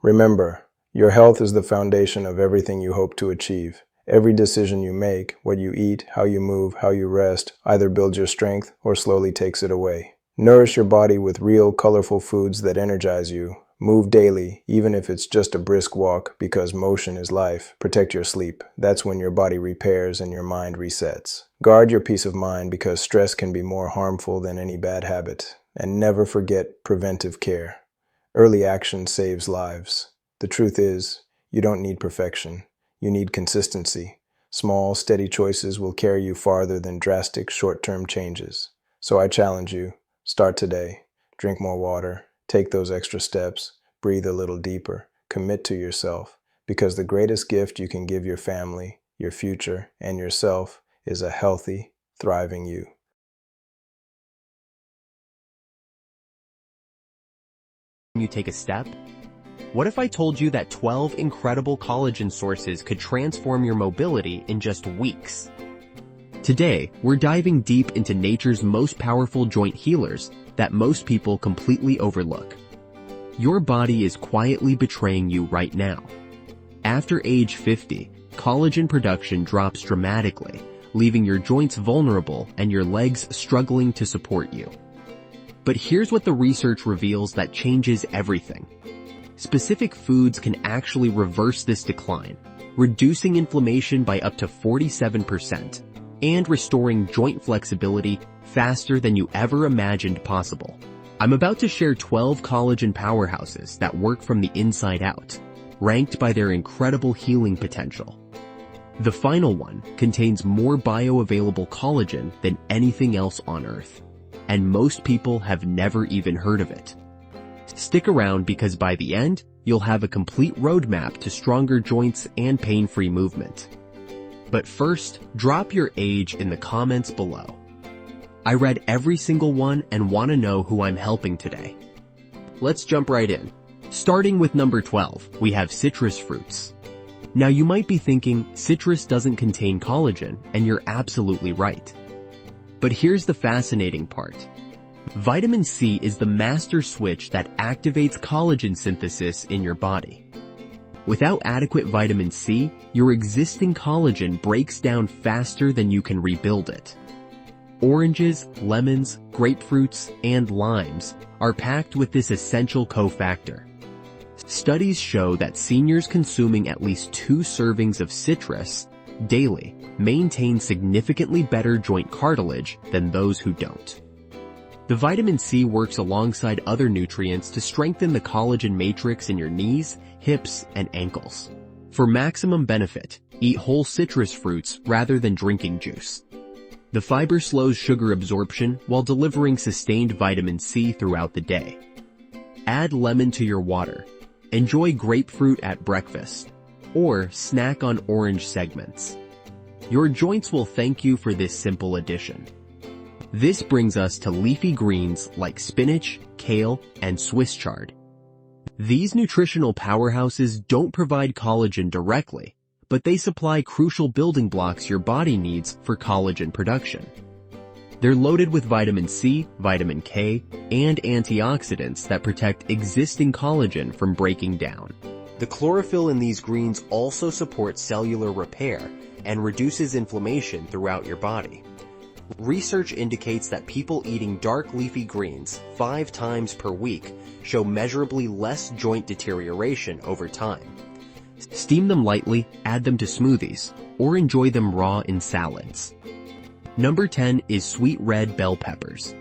Remember, your health is the foundation of everything you hope to achieve. Every decision you make, what you eat, how you move, how you rest, either builds your strength or slowly takes it away. Nourish your body with real, colorful foods that energize you. Move daily, even if it's just a brisk walk, because motion is life. Protect your sleep. That's when your body repairs and your mind resets. Guard your peace of mind because stress can be more harmful than any bad habit. And never forget preventive care. Early action saves lives. The truth is, you don't need perfection. You need consistency. Small, steady choices will carry you farther than drastic, short-term changes. So I challenge you, start today. Drink more water. Take those extra steps. Breathe a little deeper. Commit to yourself. Because the greatest gift you can give your family, your future, and yourself is a healthy, thriving you. You take a step? What if I told you that 12 incredible collagen sources could transform your mobility in just weeks? Today, we're diving deep into nature's most powerful joint healers that most people completely overlook. Your body is quietly betraying you right now. After age 50, collagen production drops dramatically, leaving your joints vulnerable and your legs struggling to support you. But here's what the research reveals that changes everything. Specific foods can actually reverse this decline, reducing inflammation by up to 47% and restoring joint flexibility faster than you ever imagined possible. I'm about to share 12 collagen powerhouses that work from the inside out, ranked by their incredible healing potential. The final one contains more bioavailable collagen than anything else on Earth, and most people have never even heard of it. Stick around because by the end, you'll have a complete roadmap to stronger joints and pain-free movement. But first, drop your age in the comments below. I read every single one and want to know who I'm helping today. Let's jump right in. Starting with number 12, we have citrus fruits. Now you might be thinking, citrus doesn't contain collagen, and you're absolutely right. But here's the fascinating part. Vitamin C is the master switch that activates collagen synthesis in your body. Without adequate vitamin C, your existing collagen breaks down faster than you can rebuild it. Oranges, lemons, grapefruits, and limes are packed with this essential cofactor. Studies show that seniors consuming at least 2 servings of citrus daily maintain significantly better joint cartilage than those who don't. The vitamin C works alongside other nutrients to strengthen the collagen matrix in your knees, hips, and ankles. For maximum benefit, eat whole citrus fruits rather than drinking juice. The fiber slows sugar absorption while delivering sustained vitamin C throughout the day. Add lemon to your water. Enjoy grapefruit at breakfast, or snack on orange segments. Your joints will thank you for this simple addition. This brings us to leafy greens like spinach, kale, and Swiss chard. These nutritional powerhouses don't provide collagen directly, but they supply crucial building blocks your body needs for collagen production. They're loaded with vitamin C, vitamin K, and antioxidants that protect existing collagen from breaking down. The chlorophyll in these greens also supports cellular repair and reduces inflammation throughout your body. Research indicates that people eating dark leafy greens 5 times per week show measurably less joint deterioration over time. Steam them lightly, add them to smoothies, or enjoy them raw in salads. Number 10 is sweet red bell peppers.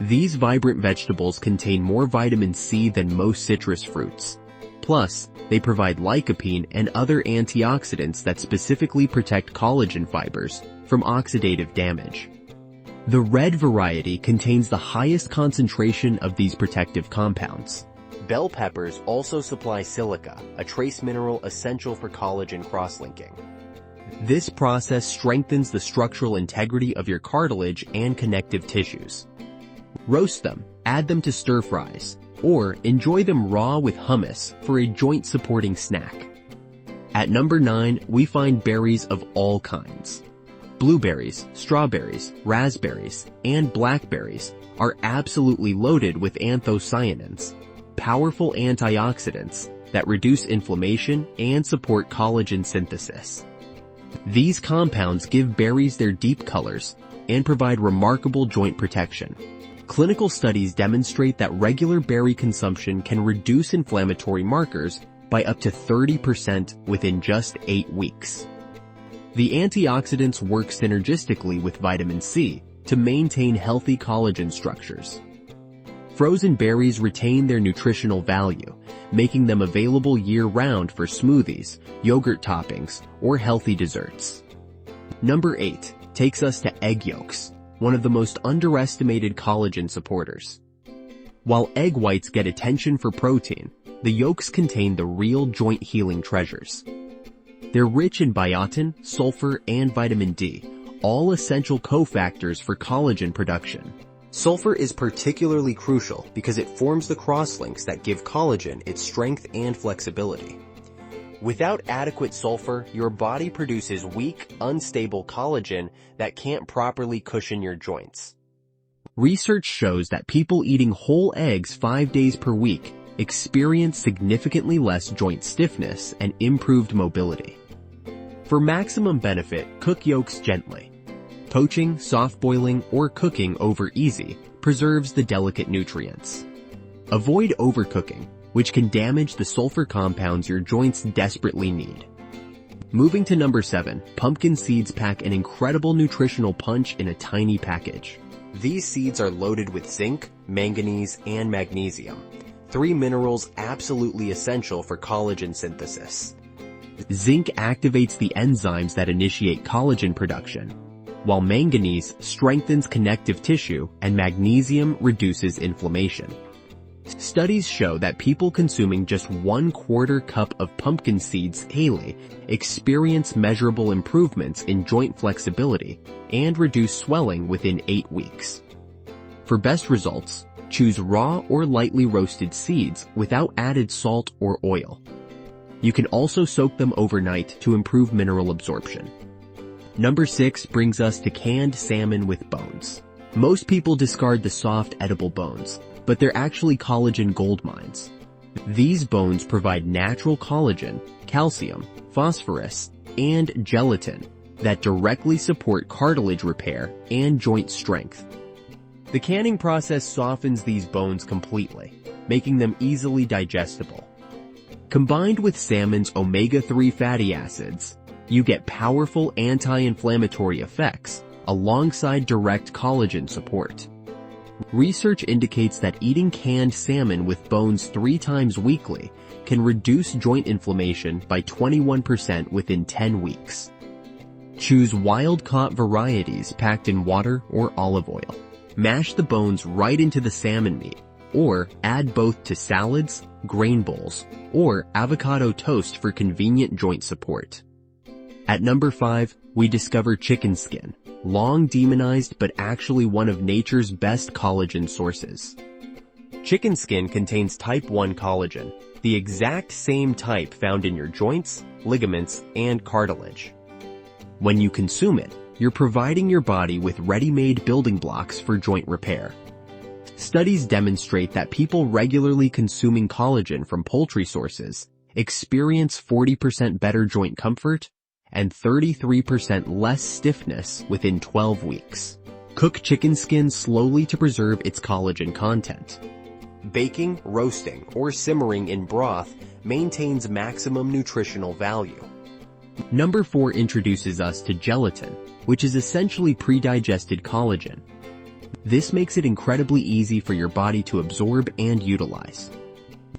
These vibrant vegetables contain more vitamin C than most citrus fruits. Plus, they provide lycopene and other antioxidants that specifically protect collagen fibers from oxidative damage. The red variety contains the highest concentration of these protective compounds. Bell peppers also supply silica, a trace mineral essential for collagen cross-linking. This process strengthens the structural integrity of your cartilage and connective tissues. Roast them, add them to stir fries, or enjoy them raw with hummus for a joint-supporting snack. At number 9, we find berries of all kinds. Blueberries, strawberries, raspberries, and blackberries are absolutely loaded with anthocyanins, powerful antioxidants that reduce inflammation and support collagen synthesis. These compounds give berries their deep colors and provide remarkable joint protection. Clinical studies demonstrate that regular berry consumption can reduce inflammatory markers by up to 30% within just 8 weeks. The antioxidants work synergistically with vitamin C to maintain healthy collagen structures. Frozen berries retain their nutritional value, making them available year-round for smoothies, yogurt toppings, or healthy desserts. Number 8 takes us to egg yolks, one of the most underestimated collagen supporters. While egg whites get attention for protein, the yolks contain the real joint healing treasures. They're rich in biotin, sulfur, and vitamin D, all essential cofactors for collagen production. Sulfur is particularly crucial because it forms the crosslinks that give collagen its strength and flexibility. Without adequate sulfur, your body produces weak, unstable collagen that can't properly cushion your joints. Research shows that people eating whole eggs 5 days per week experience significantly less joint stiffness and improved mobility. For maximum benefit, cook yolks gently. Poaching, soft boiling, or cooking over easy preserves the delicate nutrients. Avoid overcooking, which can damage the sulfur compounds your joints desperately need. Moving to number 7, pumpkin seeds pack an incredible nutritional punch in a tiny package. These seeds are loaded with zinc, manganese, and magnesium, 3 minerals absolutely essential for collagen synthesis. Zinc activates the enzymes that initiate collagen production, while manganese strengthens connective tissue and magnesium reduces inflammation. Studies show that people consuming just 1/4 cup of pumpkin seeds daily experience measurable improvements in joint flexibility and reduce swelling within 8 weeks. For best results, choose raw or lightly roasted seeds without added salt or oil. You can also soak them overnight to improve mineral absorption. Number 6 brings us to canned salmon with bones. Most people discard the soft, edible bones, but they're actually collagen gold mines. These bones provide natural collagen, calcium, phosphorus, and gelatin that directly support cartilage repair and joint strength. The canning process softens these bones completely, making them easily digestible. Combined with salmon's omega-3 fatty acids, you get powerful anti-inflammatory effects alongside direct collagen support. Research indicates that eating canned salmon with bones 3 times weekly can reduce joint inflammation by 21% within 10 weeks. Choose wild-caught varieties packed in water or olive oil. Mash the bones right into the salmon meat, or add both to salads, grain bowls, or avocado toast for convenient joint support. At number 5, we discover chicken skin, long demonized but actually one of nature's best collagen sources. Chicken skin contains type 1 collagen, the exact same type found in your joints, ligaments, and cartilage. When you consume it, you're providing your body with ready-made building blocks for joint repair. Studies demonstrate that people regularly consuming collagen from poultry sources experience 40% better joint comfort and 33% less stiffness within 12 weeks. Cook chicken skin slowly to preserve its collagen content. Baking, roasting, or simmering in broth maintains maximum nutritional value. Number 4 introduces us to gelatin, which is essentially pre-digested collagen. This makes it incredibly easy for your body to absorb and utilize.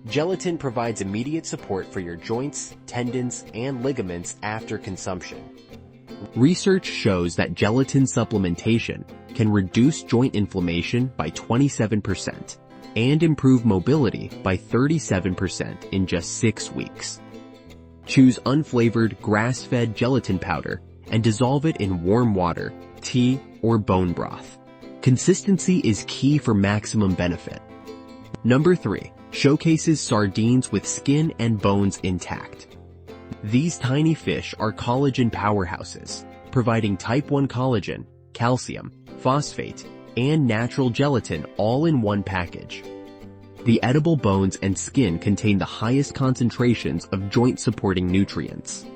Gelatin provides immediate support for your joints, tendons, and ligaments after consumption. Research shows that gelatin supplementation can reduce joint inflammation by 27% and improve mobility by 37% in just 6 weeks. Choose unflavored, grass-fed gelatin powder and dissolve it in warm water, tea, or bone broth. Consistency is key for maximum benefit. Number 3 showcases sardines with skin and bones intact. These tiny fish are collagen powerhouses, providing type 1 collagen, calcium, phosphate, and natural gelatin all in one package. The edible bones and skin contain the highest concentrations of joint-supporting nutrients.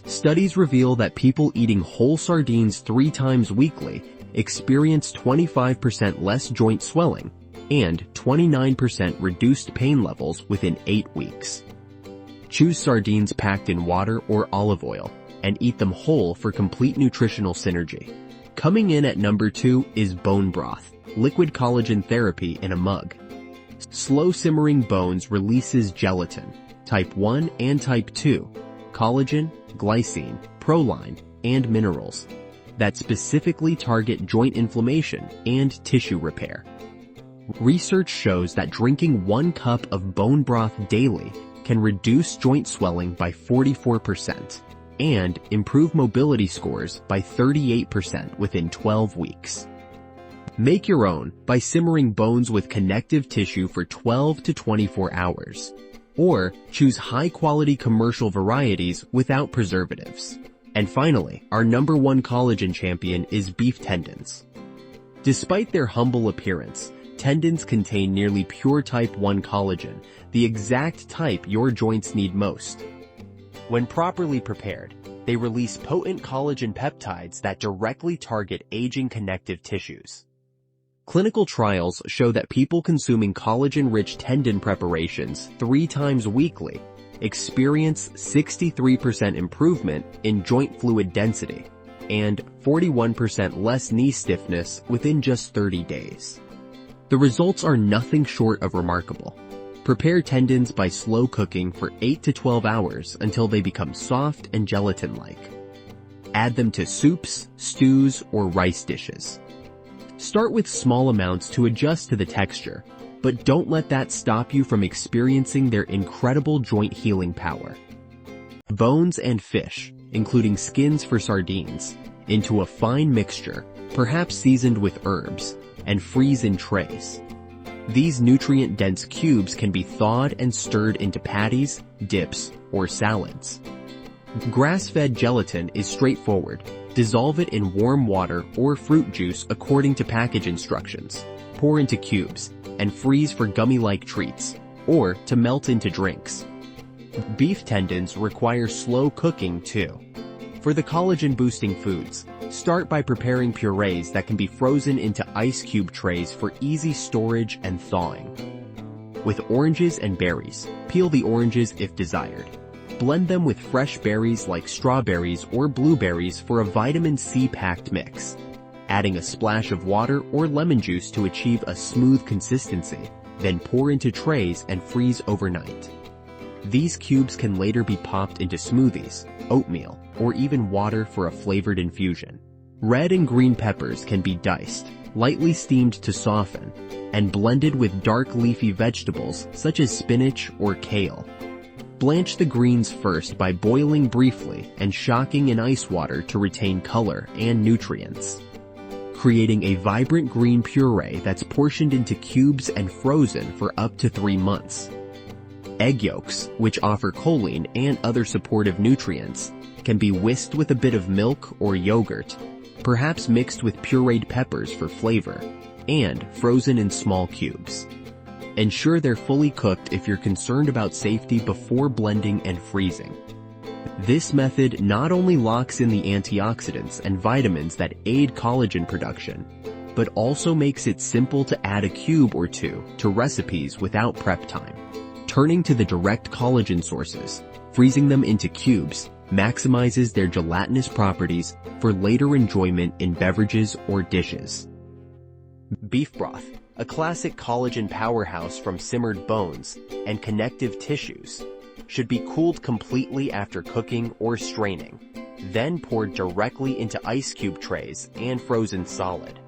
Studies reveal that people eating whole sardines 3 times weekly experience 25% less joint swelling and 29% reduced pain levels within 8 weeks. Choose sardines packed in water or olive oil and eat them whole for complete nutritional synergy. Coming in at number 2 is bone broth, liquid collagen therapy in a mug. Slow simmering bones releases gelatin, type 1 and type 2, collagen, glycine, proline, and minerals that specifically target joint inflammation and tissue repair. Research shows that drinking 1 cup of bone broth daily can reduce joint swelling by 44% and improve mobility scores by 38% within 12 weeks. Make your own by simmering bones with connective tissue for 12 to 24 hours. Or choose high-quality commercial varieties without preservatives. And finally, our number 1 collagen champion is beef tendons. Despite their humble appearance, tendons contain nearly pure type 1 collagen, the exact type your joints need most. When properly prepared, they release potent collagen peptides that directly target aging connective tissues. Clinical trials show that people consuming collagen-rich tendon preparations 3 times weekly experience 63% improvement in joint fluid density and 41% less knee stiffness within just 30 days. The results are nothing short of remarkable. Prepare tendons by slow cooking for 8 to 12 hours until they become soft and gelatin-like. Add them to soups, stews, or rice dishes. Start with small amounts to adjust to the texture, but don't let that stop you from experiencing their incredible joint healing power. Bones and fish, including skins for sardines, into a fine mixture, perhaps seasoned with herbs, and freeze in trays. These nutrient-dense cubes can be thawed and stirred into patties, dips, or salads. Grass-fed gelatin is straightforward. Dissolve it in warm water or fruit juice according to package instructions. Pour into cubes and freeze for gummy-like treats or to melt into drinks. Beef tendons require slow cooking too. For the collagen-boosting foods, start by preparing purees that can be frozen into ice cube trays for easy storage and thawing. With oranges and berries, peel the oranges if desired. Blend them with fresh berries like strawberries or blueberries for a vitamin C-packed mix, adding a splash of water or lemon juice to achieve a smooth consistency, then pour into trays and freeze overnight. These cubes can later be popped into smoothies, oatmeal, or even water for a flavored infusion. Red and green peppers can be diced, lightly steamed to soften, and blended with dark leafy vegetables such as spinach or kale. Blanch the greens first by boiling briefly and shocking in ice water to retain color and nutrients, creating a vibrant green puree that's portioned into cubes and frozen for up to 3 months. Egg yolks, which offer choline and other supportive nutrients, can be whisked with a bit of milk or yogurt, perhaps mixed with pureed peppers for flavor, and frozen in small cubes. Ensure they're fully cooked if you're concerned about safety before blending and freezing. This method not only locks in the antioxidants and vitamins that aid collagen production, but also makes it simple to add a cube or 2 to recipes without prep time. Turning to the direct collagen sources, freezing them into cubes maximizes their gelatinous properties for later enjoyment in beverages or dishes. Beef broth, a classic collagen powerhouse from simmered bones and connective tissues, should be cooled completely after cooking or straining, then poured directly into ice cube trays and frozen solid.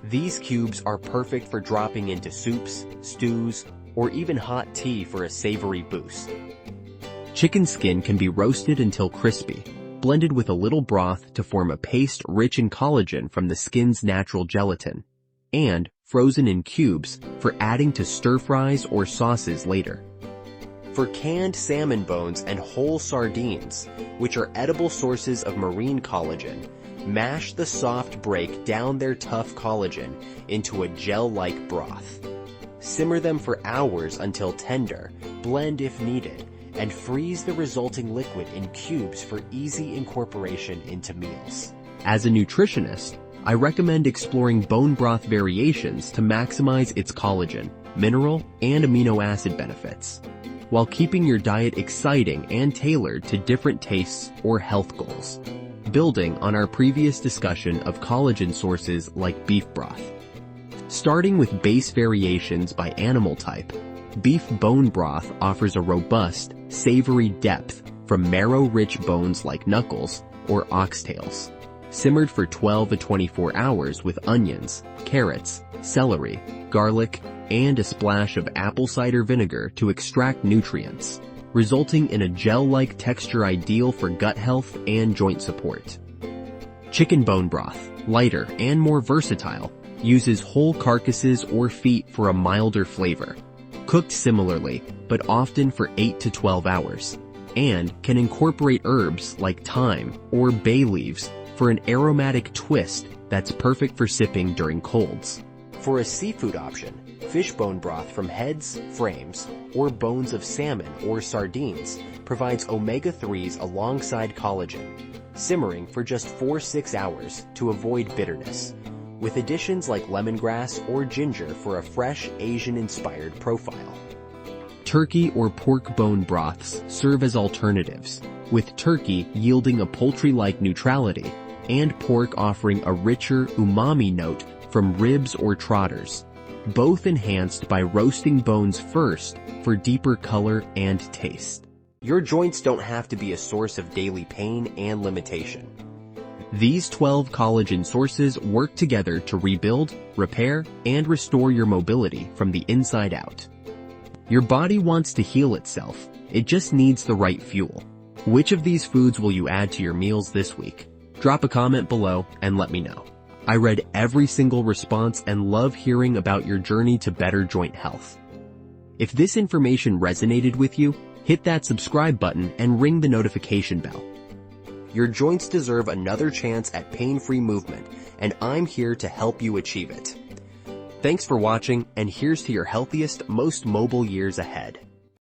These cubes are perfect for dropping into soups, stews, or even hot tea for a savory boost. Chicken skin can be roasted until crispy, blended with a little broth to form a paste rich in collagen from the skin's natural gelatin, and frozen in cubes for adding to stir-fries or sauces later. For canned salmon bones and whole sardines, which are edible sources of marine collagen, mash the soft break down their tough collagen into a gel-like broth. Simmer them for hours until tender, blend if needed, and freeze the resulting liquid in cubes for easy incorporation into meals. As a nutritionist, I recommend exploring bone broth variations to maximize its collagen, mineral, and amino acid benefits, while keeping your diet exciting and tailored to different tastes or health goals, building on our previous discussion of collagen sources like beef broth. Starting with base variations by animal type, beef bone broth offers a robust, savory depth from marrow-rich bones like knuckles or oxtails, simmered for 12 to 24 hours with onions, carrots, celery, garlic, and a splash of apple cider vinegar to extract nutrients, resulting in a gel-like texture ideal for gut health and joint support. Chicken bone broth, lighter and more versatile, uses whole carcasses or feet for a milder flavor, cooked similarly, but often for 8 to 12 hours, and can incorporate herbs like thyme or bay leaves for an aromatic twist that's perfect for sipping during colds. For a seafood option, fish bone broth from heads, frames, or bones of salmon or sardines provides omega-3s alongside collagen, simmering for just 4-6 hours to avoid bitterness, with additions like lemongrass or ginger for a fresh Asian-inspired profile. Turkey or pork bone broths serve as alternatives, with turkey yielding a poultry-like neutrality and pork offering a richer umami note from ribs or trotters, both enhanced by roasting bones first for deeper color and taste. Your joints don't have to be a source of daily pain and limitation. These 12 collagen sources work together to rebuild, repair, and restore your mobility from the inside out. Your body wants to heal itself. It just needs the right fuel. Which of these foods will you add to your meals this week? Drop a comment below and let me know. I read every single response and love hearing about your journey to better joint health. If this information resonated with you, hit that subscribe button and ring the notification bell. Your joints deserve another chance at pain-free movement, and I'm here to help you achieve it. Thanks for watching, and here's to your healthiest, most mobile years ahead.